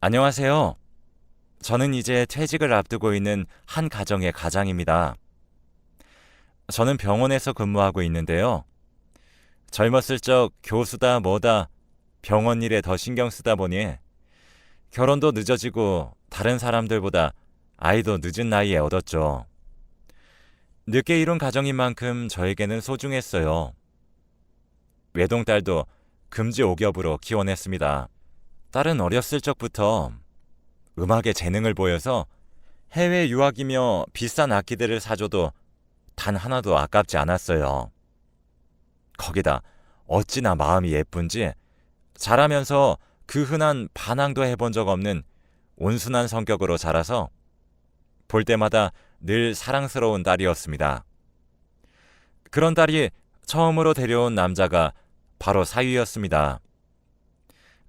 안녕하세요. 저는 이제 퇴직을 앞두고 있는 한 가정의 가장입니다. 저는 병원에서 근무하고 있는데요. 젊었을 적 교수다 뭐다 병원 일에 더 신경 쓰다 보니 결혼도 늦어지고 다른 사람들보다 아이도 늦은 나이에 얻었죠. 늦게 이룬 가정인 만큼 저에게는 소중했어요. 외동딸도 금지옥엽으로 키워냈습니다. 딸은 어렸을 적부터 음악에 재능을 보여서 해외 유학이며 비싼 악기들을 사줘도 단 하나도 아깝지 않았어요. 거기다 어찌나 마음이 예쁜지 자라면서 그 흔한 반항도 해본 적 없는 온순한 성격으로 자라서 볼 때마다 늘 사랑스러운 딸이었습니다. 그런 딸이 처음으로 데려온 남자가 바로 사위였습니다.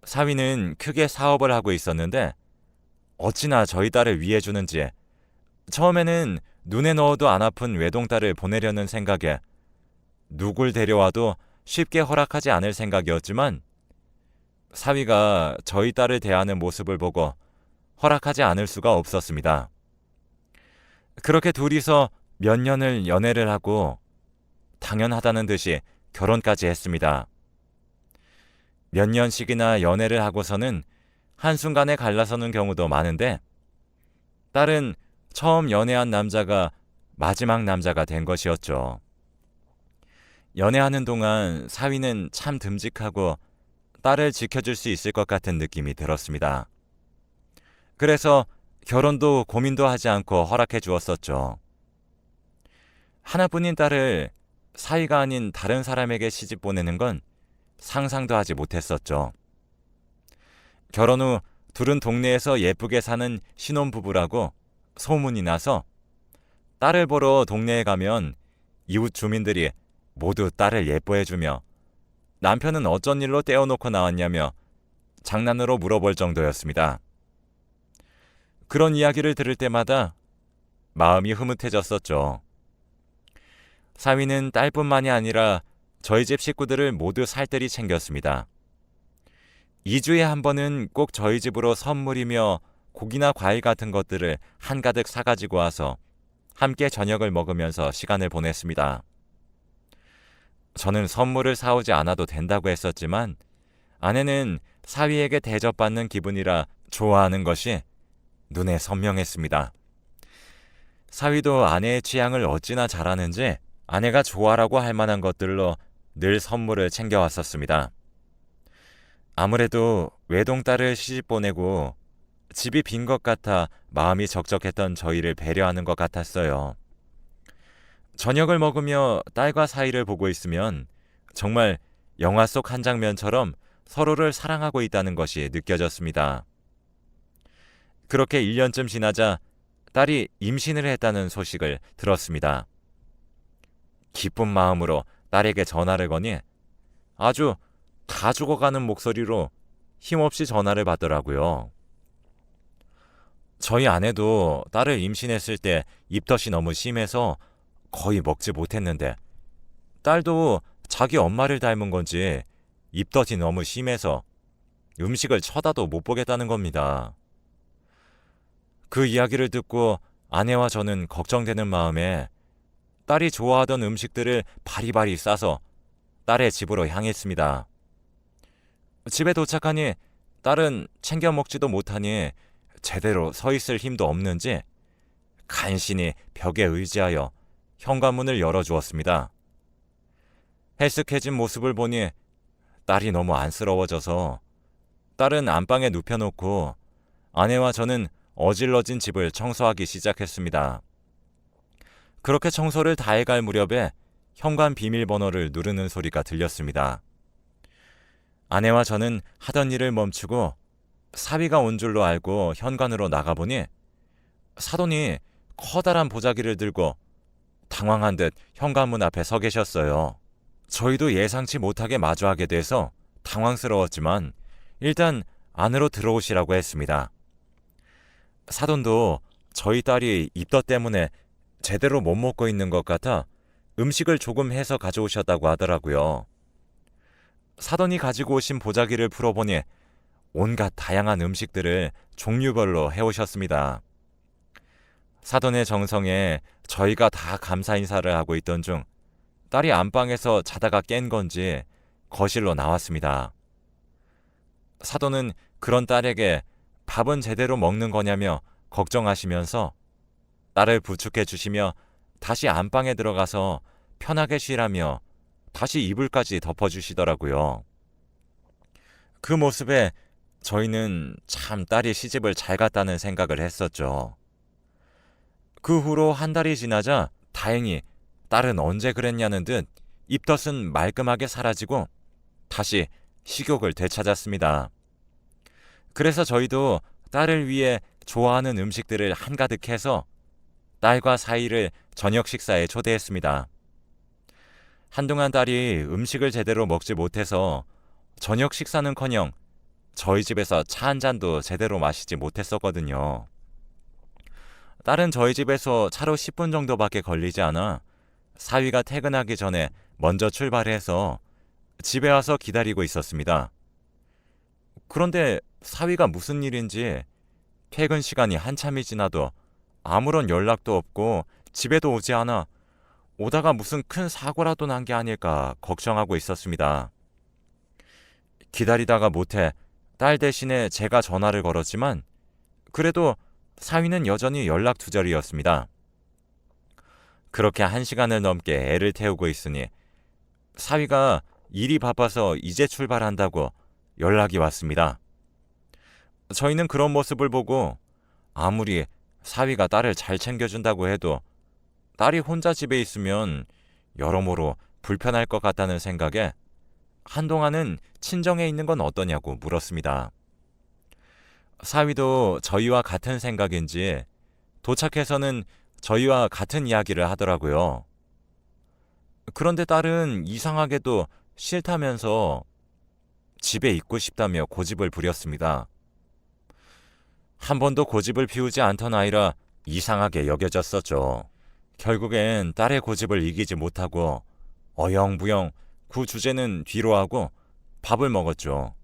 사위는 크게 사업을 하고 있었는데 어찌나 저희 딸을 위해주는지 처음에는 눈에 넣어도 안 아픈 외동딸을 보내려는 생각에 누굴 데려와도 쉽게 허락하지 않을 생각이었지만 사위가 저희 딸을 대하는 모습을 보고 허락하지 않을 수가 없었습니다. 그렇게 둘이서 몇 년을 연애를 하고 당연하다는 듯이 결혼까지 했습니다. 몇 년씩이나 연애를 하고서는 한순간에 갈라서는 경우도 많은데 딸은 처음 연애한 남자가 마지막 남자가 된 것이었죠. 연애하는 동안 사위는 참 듬직하고 딸을 지켜줄 수 있을 것 같은 느낌이 들었습니다. 그래서 결혼도 고민도 하지 않고 허락해 주었었죠. 하나뿐인 딸을 사위가 아닌 다른 사람에게 시집 보내는 건 상상도 하지 못했었죠. 결혼 후 둘은 동네에서 예쁘게 사는 신혼부부라고 소문이 나서 딸을 보러 동네에 가면 이웃 주민들이 모두 딸을 예뻐해주며 남편은 어쩐 일로 떼어놓고 나왔냐며 장난으로 물어볼 정도였습니다. 그런 이야기를 들을 때마다 마음이 흐뭇해졌었죠. 사위는 딸뿐만이 아니라 저희 집 식구들을 모두 살뜰히 챙겼습니다. 2주에 한 번은 꼭 저희 집으로 선물이며 고기나 과일 같은 것들을 한가득 사가지고 와서 함께 저녁을 먹으면서 시간을 보냈습니다. 저는 선물을 사오지 않아도 된다고 했었지만 아내는 사위에게 대접받는 기분이라 좋아하는 것이 눈에 선명했습니다. 사위도 아내의 취향을 어찌나 잘 아는지 아내가 좋아라고 할 만한 것들로 늘 선물을 챙겨왔었습니다. 아무래도 외동딸을 시집 보내고 집이 빈 것 같아 마음이 적적했던 저희를 배려하는 것 같았어요. 저녁을 먹으며 딸과 사이를 보고 있으면 정말 영화 속 한 장면처럼 서로를 사랑하고 있다는 것이 느껴졌습니다. 그렇게 1년쯤 지나자 딸이 임신을 했다는 소식을 들었습니다. 기쁜 마음으로 딸에게 전화를 거니 아주 다 죽어가는 목소리로 힘없이 전화를 받더라고요. 저희 아내도 딸을 임신했을 때 입덧이 너무 심해서 거의 먹지 못했는데 딸도 자기 엄마를 닮은 건지 입덧이 너무 심해서 음식을 쳐다도 못 보겠다는 겁니다. 그 이야기를 듣고 아내와 저는 걱정되는 마음에 딸이 좋아하던 음식들을 바리바리 싸서 딸의 집으로 향했습니다. 집에 도착하니 딸은 챙겨 먹지도 못하니 제대로 서 있을 힘도 없는지 간신히 벽에 의지하여 현관문을 열어주었습니다. 헬쓱해진 모습을 보니 딸이 너무 안쓰러워져서 딸은 안방에 눕혀놓고 아내와 저는 어질러진 집을 청소하기 시작했습니다. 그렇게 청소를 다 해갈 무렵에 현관 비밀번호를 누르는 소리가 들렸습니다. 아내와 저는 하던 일을 멈추고 사위가 온 줄로 알고 현관으로 나가보니 사돈이 커다란 보자기를 들고 당황한 듯 현관문 앞에 서 계셨어요. 저희도 예상치 못하게 마주하게 돼서 당황스러웠지만 일단 안으로 들어오시라고 했습니다. 사돈도 저희 딸이 입덧 때문에 제대로 못 먹고 있는 것 같아 음식을 조금 해서 가져오셨다고 하더라고요. 사돈이 가지고 오신 보자기를 풀어보니 온갖 다양한 음식들을 종류별로 해오셨습니다. 사돈의 정성에 저희가 다 감사 인사를 하고 있던 중 딸이 안방에서 자다가 깬 건지 거실로 나왔습니다. 사돈은 그런 딸에게 밥은 제대로 먹는 거냐며 걱정하시면서 딸을 부축해 주시며 다시 안방에 들어가서 편하게 쉬라며 다시 이불까지 덮어주시더라고요. 그 모습에 저희는 참 딸이 시집을 잘 갔다는 생각을 했었죠. 그 후로 한 달이 지나자 다행히 딸은 언제 그랬냐는 듯 입덧은 말끔하게 사라지고 다시 식욕을 되찾았습니다. 그래서 저희도 딸을 위해 좋아하는 음식들을 한가득 해서 딸과 사이를 저녁 식사에 초대했습니다. 한동안 딸이 음식을 제대로 먹지 못해서 저녁 식사는커녕 저희 집에서 차 한 잔도 제대로 마시지 못했었거든요. 딸은 저희 집에서 차로 10분 정도밖에 걸리지 않아 사위가 퇴근하기 전에 먼저 출발해서 집에 와서 기다리고 있었습니다. 그런데 사위가 무슨 일인지 퇴근 시간이 한참이 지나도 아무런 연락도 없고 집에도 오지 않아 오다가 무슨 큰 사고라도 난 게 아닐까 걱정하고 있었습니다. 기다리다가 못해 딸 대신에 제가 전화를 걸었지만 그래도 사위는 여전히 연락 두절이었습니다. 그렇게 1시간을 넘게 애를 태우고 있으니 사위가 일이 바빠서 이제 출발한다고 연락이 왔습니다. 저희는 그런 모습을 보고 아무리 사위가 딸을 잘 챙겨준다고 해도 딸이 혼자 집에 있으면 여러모로 불편할 것 같다는 생각에 한동안은 친정에 있는 건 어떠냐고 물었습니다. 사위도 저희와 같은 생각인지 도착해서는 저희와 같은 이야기를 하더라고요. 그런데 딸은 이상하게도 싫다면서 집에 있고 싶다며 고집을 부렸습니다. 한 번도 고집을 피우지 않던 아이라 이상하게 여겨졌었죠. 결국엔 딸의 고집을 이기지 못하고 어영부영 그 주제는 뒤로 하고 밥을 먹었죠.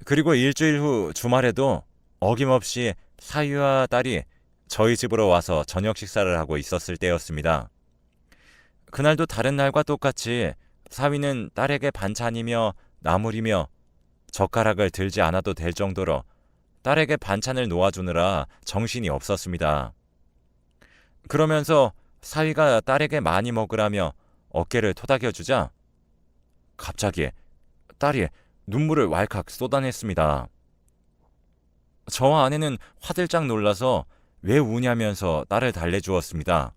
그리고 일주일 후 주말에도 어김없이 사위와 딸이 저희 집으로 와서 저녁 식사를 하고 있었을 때였습니다. 그날도 다른 날과 똑같이 사위는 딸에게 반찬이며 나물이며 젓가락을 들지 않아도 될 정도로 딸에게 반찬을 놓아주느라 정신이 없었습니다. 그러면서 사위가 딸에게 많이 먹으라며 어깨를 토닥여주자 갑자기 딸이 눈물을 왈칵 쏟아냈습니다. 저와 아내는 화들짝 놀라서 왜 우냐면서 딸을 달래주었습니다.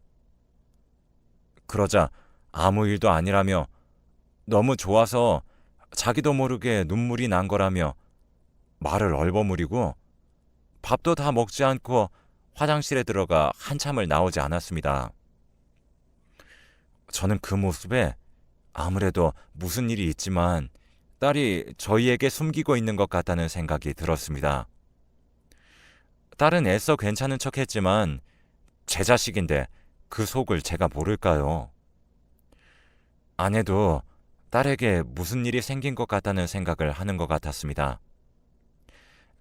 그러자 아무 일도 아니라며 너무 좋아서 자기도 모르게 눈물이 난 거라며 말을 얼버무리고 밥도 다 먹지 않고 화장실에 들어가 한참을 나오지 않았습니다. 저는 그 모습에 아무래도 무슨 일이 있지만 딸이 저희에게 숨기고 있는 것 같다는 생각이 들었습니다. 딸은 애써 괜찮은 척했지만 제 자식인데 그 속을 제가 모를까요? 아내도 딸에게 무슨 일이 생긴 것 같다는 생각을 하는 것 같았습니다.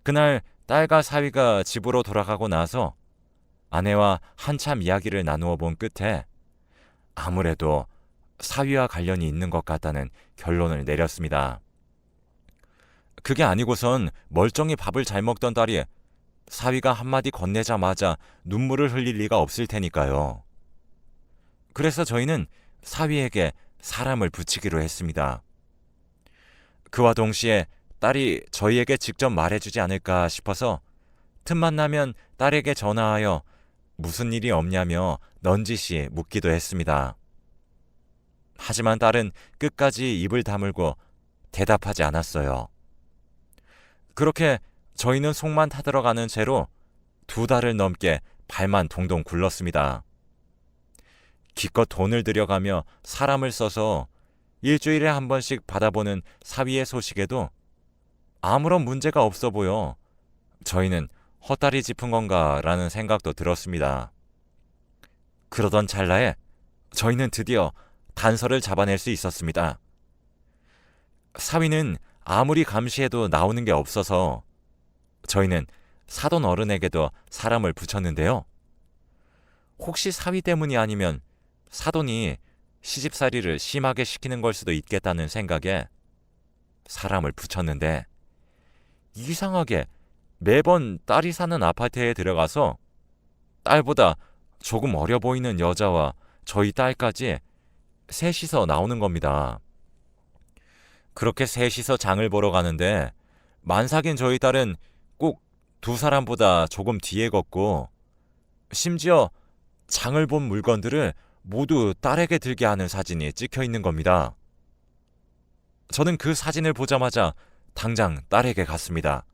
그날 딸과 사위가 집으로 돌아가고 나서 아내와 한참 이야기를 나누어 본 끝에 아무래도 사위와 관련이 있는 것 같다는 결론을 내렸습니다. 그게 아니고선 멀쩡히 밥을 잘 먹던 딸이 사위가 한마디 건네자마자 눈물을 흘릴 리가 없을 테니까요. 그래서 저희는 사위에게 사람을 붙이기로 했습니다. 그와 동시에 딸이 저희에게 직접 말해주지 않을까 싶어서 틈만 나면 딸에게 전화하여 무슨 일이 없냐며 넌지시 묻기도 했습니다. 하지만 딸은 끝까지 입을 다물고 대답하지 않았어요. 그렇게 저희는 속만 타들어가는 채로 2달을 넘게 발만 동동 굴렀습니다. 기껏 돈을 들여가며 사람을 써서 일주일에 한 번씩 받아보는 사위의 소식에도 아무런 문제가 없어 보여 저희는 헛다리 짚은 건가라는 생각도 들었습니다. 그러던 찰나에 저희는 드디어 단서를 잡아낼 수 있었습니다. 사위는 아무리 감시해도 나오는 게 없어서 저희는 사돈 어른에게도 사람을 붙였는데요. 혹시 사위 때문이 아니면 사돈이 시집살이를 심하게 시키는 걸 수도 있겠다는 생각에 사람을 붙였는데, 이상하게 매번 딸이 사는 아파트에 들어가서 딸보다 조금 어려 보이는 여자와 저희 딸까지 셋이서 나오는 겁니다. 그렇게 셋이서 장을 보러 가는데 만삭인 저희 딸은 꼭 두 사람보다 조금 뒤에 걷고, 심지어 장을 본 물건들을 모두 딸에게 들게 하는 사진이 찍혀 있는 겁니다. 저는 그 사진을 보자마자 당장 딸에게 갔습니다.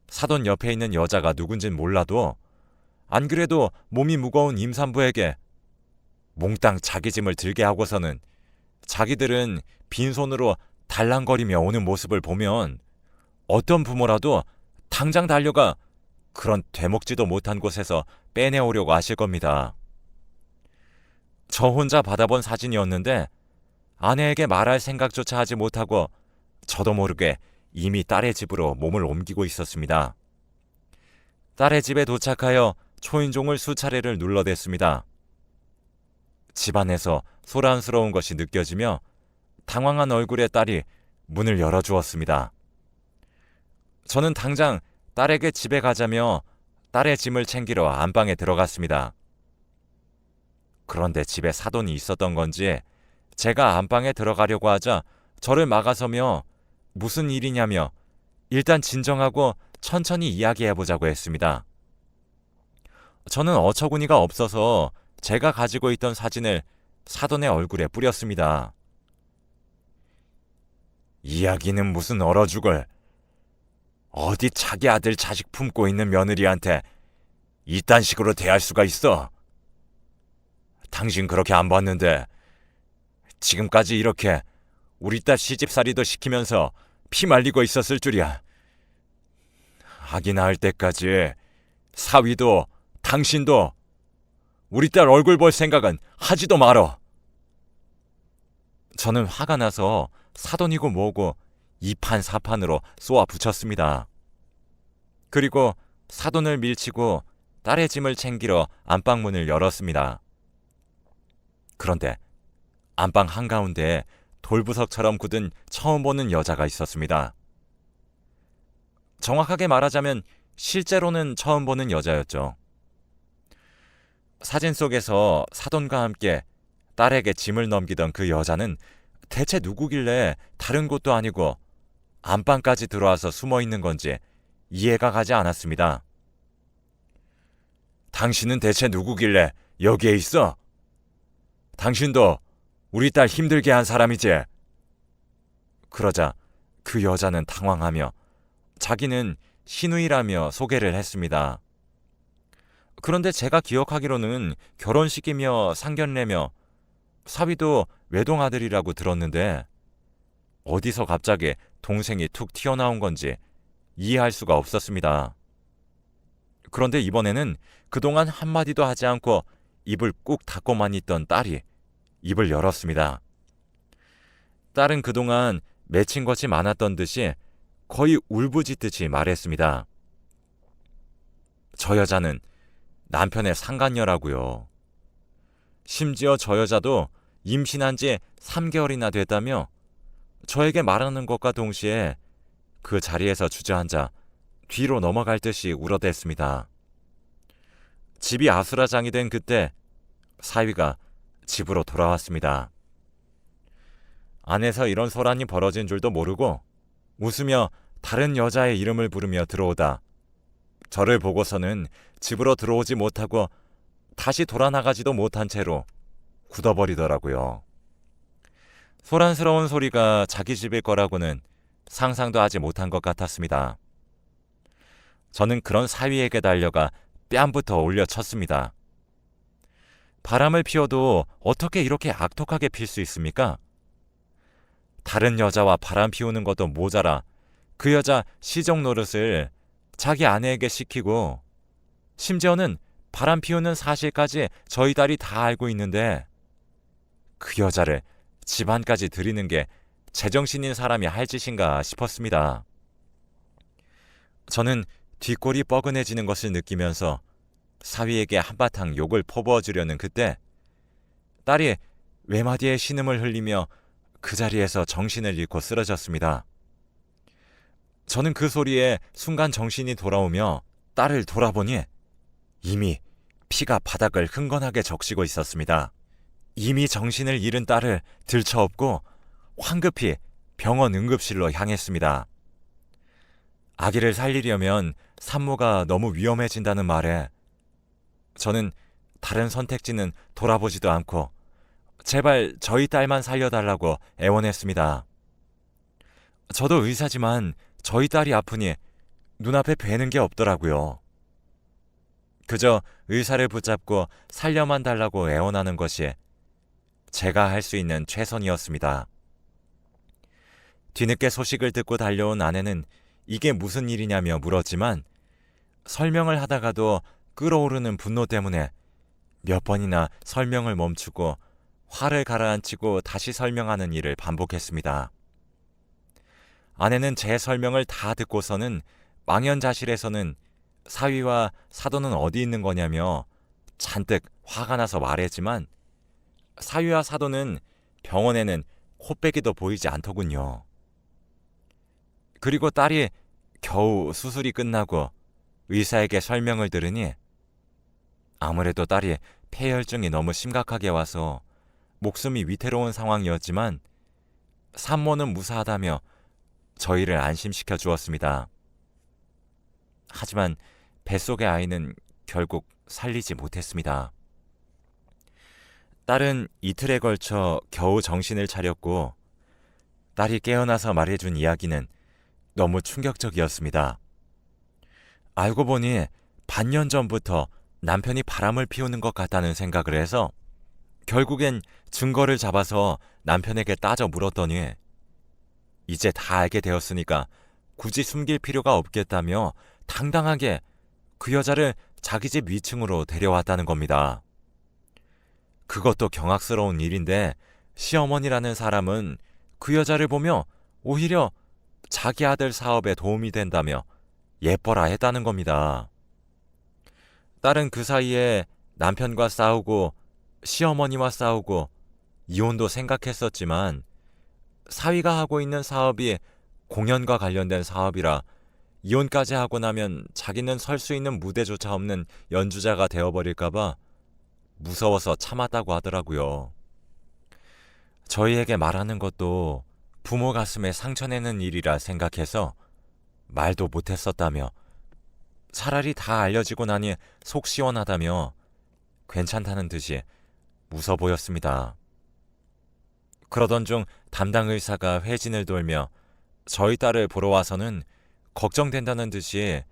사돈 옆에 있는 여자가 누군진 몰라도 안 그래도 몸이 무거운 임산부에게 몽땅 자기 짐을 들게 하고서는 자기들은 빈손으로 달랑거리며 오는 모습을 보면 어떤 부모라도 당장 달려가 그런 되먹지도 못한 곳에서 빼내오려고 하실 겁니다. 저 혼자 받아본 사진이었는데 아내에게 말할 생각조차 하지 못하고 저도 모르게 이미 딸의 집으로 몸을 옮기고 있었습니다. 딸의 집에 도착하여 초인종을 수차례를 눌러댔습니다. 집안에서 소란스러운 것이 느껴지며 당황한 얼굴의 딸이 문을 열어주었습니다. 저는 당장 딸에게 집에 가자며 딸의 짐을 챙기러 안방에 들어갔습니다. 그런데 집에 사돈이 있었던 건지 제가 안방에 들어가려고 하자 저를 막아서며 무슨 일이냐며 일단 진정하고 천천히 이야기해보자고 했습니다. 저는 어처구니가 없어서 제가 가지고 있던 사진을 사돈의 얼굴에 뿌렸습니다. 이야기는 무슨 얼어 죽을. 어디 자기 아들 자식 품고 있는 며느리한테 이딴 식으로 대할 수가 있어? 당신 그렇게 안 봤는데 지금까지 이렇게 우리 딸 시집살이도 시키면서 피 말리고 있었을 줄이야. 아기 낳을 때까지 사위도 당신도 우리 딸 얼굴 볼 생각은 하지도 말어. 저는 화가 나서 사돈이고 뭐고 이판사판으로 쏘아 붙였습니다. 그리고 사돈을 밀치고 딸의 짐을 챙기러 안방문을 열었습니다. 그런데 안방 한가운데에 돌부석처럼 굳은 처음 보는 여자가 있었습니다. 정확하게 말하자면 실제로는 처음 보는 여자였죠. 사진 속에서 사돈과 함께 딸에게 짐을 넘기던 그 여자는 대체 누구길래 다른 곳도 아니고 안방까지 들어와서 숨어 있는 건지 이해가 가지 않았습니다. 당신은 대체 누구길래 여기에 있어? 당신도 우리 딸 힘들게 한 사람이지? 그러자 그 여자는 당황하며 자기는 시누이라며 소개를 했습니다. 그런데 제가 기억하기로는 결혼식이며 상견례며 사위도 외동아들이라고 들었는데 어디서 갑자기 동생이 툭 튀어나온 건지 이해할 수가 없었습니다. 그런데 이번에는 그동안 한마디도 하지 않고 입을 꾹 닫고만 있던 딸이 입을 열었습니다. 딸은 그동안 맺힌 것이 많았던 듯이 거의 울부짖듯이 말했습니다. 저 여자는 남편의 상간녀라고요. 심지어 저 여자도 임신한 지 3개월이나 됐다며 저에게 말하는 것과 동시에 그 자리에서 주저앉아 뒤로 넘어갈 듯이 울어댔습니다. 집이 아수라장이 된 그때 사위가 집으로 돌아왔습니다. 안에서 이런 소란이 벌어진 줄도 모르고 웃으며 다른 여자의 이름을 부르며 들어오다 저를 보고서는 집으로 들어오지 못하고 다시 돌아나가지도 못한 채로 굳어버리더라고요. 소란스러운 소리가 자기 집일 거라고는 상상도 하지 못한 것 같았습니다. 저는 그런 사위에게 달려가 뺨부터 올려쳤습니다. 바람을 피워도 어떻게 이렇게 악독하게 필 수 있습니까? 다른 여자와 바람 피우는 것도 모자라 그 여자 시종 노릇을 자기 아내에게 시키고 심지어는 바람 피우는 사실까지 저희 딸이 다 알고 있는데 그 여자를 집안까지 들이는 게 제정신인 사람이 할 짓인가 싶었습니다. 저는 뒷골이 뻐근해지는 것을 느끼면서 사위에게 한바탕 욕을 퍼부어 주려는 그때 딸이 외마디에 신음을 흘리며 그 자리에서 정신을 잃고 쓰러졌습니다. 저는 그 소리에 순간 정신이 돌아오며 딸을 돌아보니 이미 피가 바닥을 흥건하게 적시고 있었습니다. 이미 정신을 잃은 딸을 들쳐업고 황급히 병원 응급실로 향했습니다. 아기를 살리려면 산모가 너무 위험해진다는 말에 저는 다른 선택지는 돌아보지도 않고 제발 저희 딸만 살려달라고 애원했습니다. 저도 의사지만 저희 딸이 아프니 눈앞에 뵈는 게 없더라고요. 그저 의사를 붙잡고 살려만 달라고 애원하는 것이 제가 할 수 있는 최선이었습니다. 뒤늦게 소식을 듣고 달려온 아내는 이게 무슨 일이냐며 물었지만 설명을 하다가도 끓어오르는 분노 때문에 몇 번이나 설명을 멈추고 화를 가라앉히고 다시 설명하는 일을 반복했습니다. 아내는 제 설명을 다 듣고서는 망연자실해서는 사위와 사돈은 어디 있는 거냐며 잔뜩 화가 나서 말했지만 사위와 사돈은 병원에는 코빼기도 보이지 않더군요. 그리고 딸이 겨우 수술이 끝나고 의사에게 설명을 들으니 아무래도 딸이 폐혈증이 너무 심각하게 와서 목숨이 위태로운 상황이었지만 산모는 무사하다며 저희를 안심시켜 주었습니다. 하지만 뱃속의 아이는 결국 살리지 못했습니다. 딸은 이틀에 걸쳐 겨우 정신을 차렸고 딸이 깨어나서 말해준 이야기는 너무 충격적이었습니다. 알고 보니 반년 전부터 남편이 바람을 피우는 것 같다는 생각을 해서 결국엔 증거를 잡아서 남편에게 따져 물었더니 이제 다 알게 되었으니까 굳이 숨길 필요가 없겠다며 당당하게 그 여자를 자기 집 위층으로 데려왔다는 겁니다. 그것도 경악스러운 일인데 시어머니라는 사람은 그 여자를 보며 오히려 자기 아들 사업에 도움이 된다며 예뻐라 했다는 겁니다. 딸은 그 사이에 남편과 싸우고 시어머니와 싸우고 이혼도 생각했었지만 사위가 하고 있는 사업이 공연과 관련된 사업이라 이혼까지 하고 나면 자기는 설 수 있는 무대조차 없는 연주자가 되어버릴까봐 무서워서 참았다고 하더라고요. 저희에게 말하는 것도 부모 가슴에 상처내는 일이라 생각해서 말도 못했었다며 차라리 다 알려지고 나니 속 시원하다며 괜찮다는 듯이 웃어 보였습니다. 그러던 중 담당 의사가 회진을 돌며 저희 딸을 보러 와서는 걱정된다는 듯이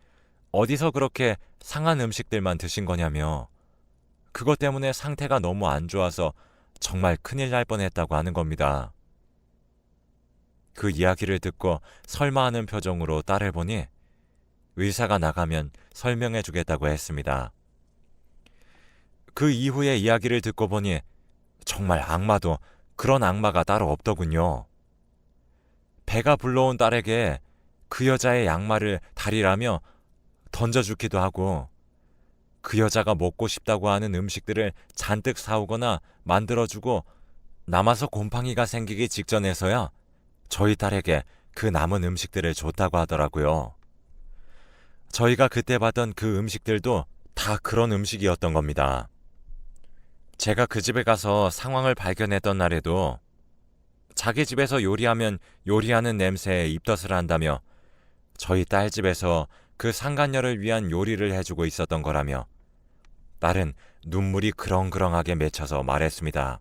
어디서 그렇게 상한 음식들만 드신 거냐며 그것 때문에 상태가 너무 안 좋아서 정말 큰일 날 뻔했다고 하는 겁니다. 그 이야기를 듣고 설마하는 표정으로 딸을 보니 의사가 나가면 설명해 주겠다고 했습니다. 그 이후의 이야기를 듣고 보니 정말 악마도 그런 악마가 따로 없더군요. 배가 불러온 딸에게 그 여자의 양말을 다리라며 던져주기도 하고 그 여자가 먹고 싶다고 하는 음식들을 잔뜩 사오거나 만들어주고 남아서 곰팡이가 생기기 직전에서야 저희 딸에게 그 남은 음식들을 줬다고 하더라고요. 저희가 그때 봤던 그 음식들도 다 그런 음식이었던 겁니다. 제가 그 집에 가서 상황을 발견했던 날에도 자기 집에서 요리하면 요리하는 냄새에 입덧을 한다며 저희 딸 집에서 그 상간녀를 위한 요리를 해주고 있었던 거라며 딸은 눈물이 그렁그렁하게 맺혀서 말했습니다.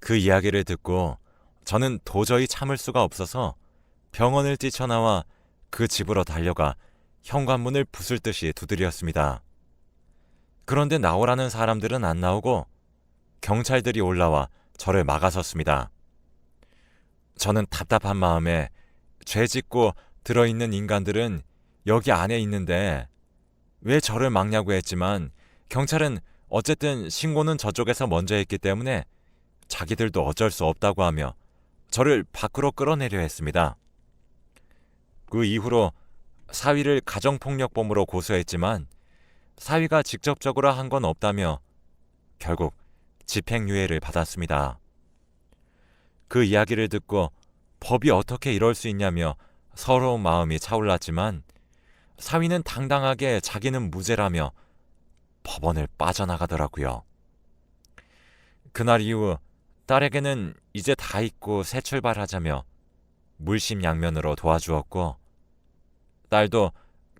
그 이야기를 듣고 저는 도저히 참을 수가 없어서 병원을 뛰쳐나와 그 집으로 달려가 현관문을 부술 듯이 두드렸습니다. 그런데 나오라는 사람들은 안 나오고 경찰들이 올라와 저를 막아섰습니다. 저는 답답한 마음에 죄 짓고 들어있는 인간들은 여기 안에 있는데 왜 저를 막냐고 했지만 경찰은 어쨌든 신고는 저쪽에서 먼저 했기 때문에 자기들도 어쩔 수 없다고 하며 저를 밖으로 끌어내려 했습니다. 그 이후로 사위를 가정폭력범으로 고소했지만 사위가 직접적으로 한 건 없다며 결국 집행유예를 받았습니다. 그 이야기를 듣고 법이 어떻게 이럴 수 있냐며 서러운 마음이 차올랐지만 사위는 당당하게 자기는 무죄라며 법원을 빠져나가더라고요. 그날 이후 딸에게는 이제 다 잊고 새 출발하자며 물심양면으로 도와주었고 딸도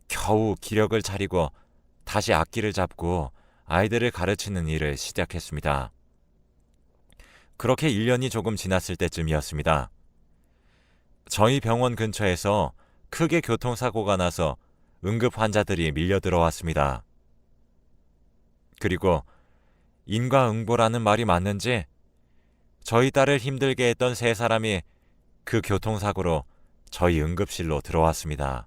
겨우 기력을 차리고 다시 악기를 잡고 아이들을 가르치는 일을 시작했습니다. 그렇게 1년이 조금 지났을 때쯤이었습니다. 저희 병원 근처에서 크게 교통사고가 나서 응급 환자들이 밀려 들어왔습니다. 그리고 인과응보라는 말이 맞는지 저희 딸을 힘들게 했던 세 사람이 그 교통사고로 저희 응급실로 들어왔습니다.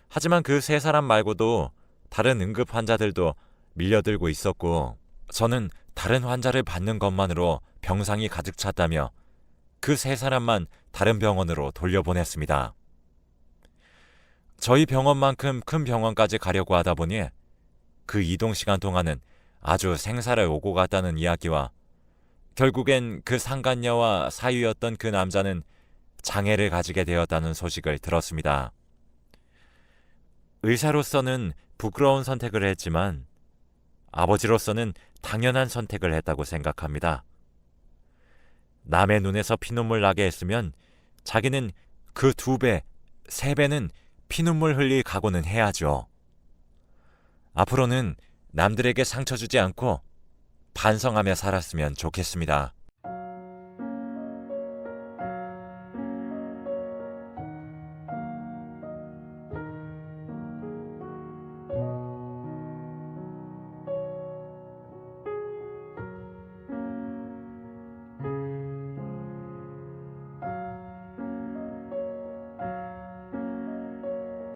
하지만 그 세 사람 말고도 다른 응급 환자들도 밀려들고 있었고 저는 다른 환자를 받는 것만으로 병상이 가득 찼다며 그 세 사람만 다른 병원으로 돌려보냈습니다. 저희 병원만큼 큰 병원까지 가려고 하다 보니 그 이동 시간 동안은 아주 생사를 오고 갔다는 이야기와 결국엔 그 상간녀와 사위였던 그 남자는 장애를 가지게 되었다는 소식을 들었습니다. 의사로서는 부끄러운 선택을 했지만 아버지로서는 당연한 선택을 했다고 생각합니다. 남의 눈에서 피눈물 나게 했으면 자기는 그 2배, 3배는 피눈물 흘릴 각오는 해야죠. 앞으로는 남들에게 상처 주지 않고 반성하며 살았으면 좋겠습니다.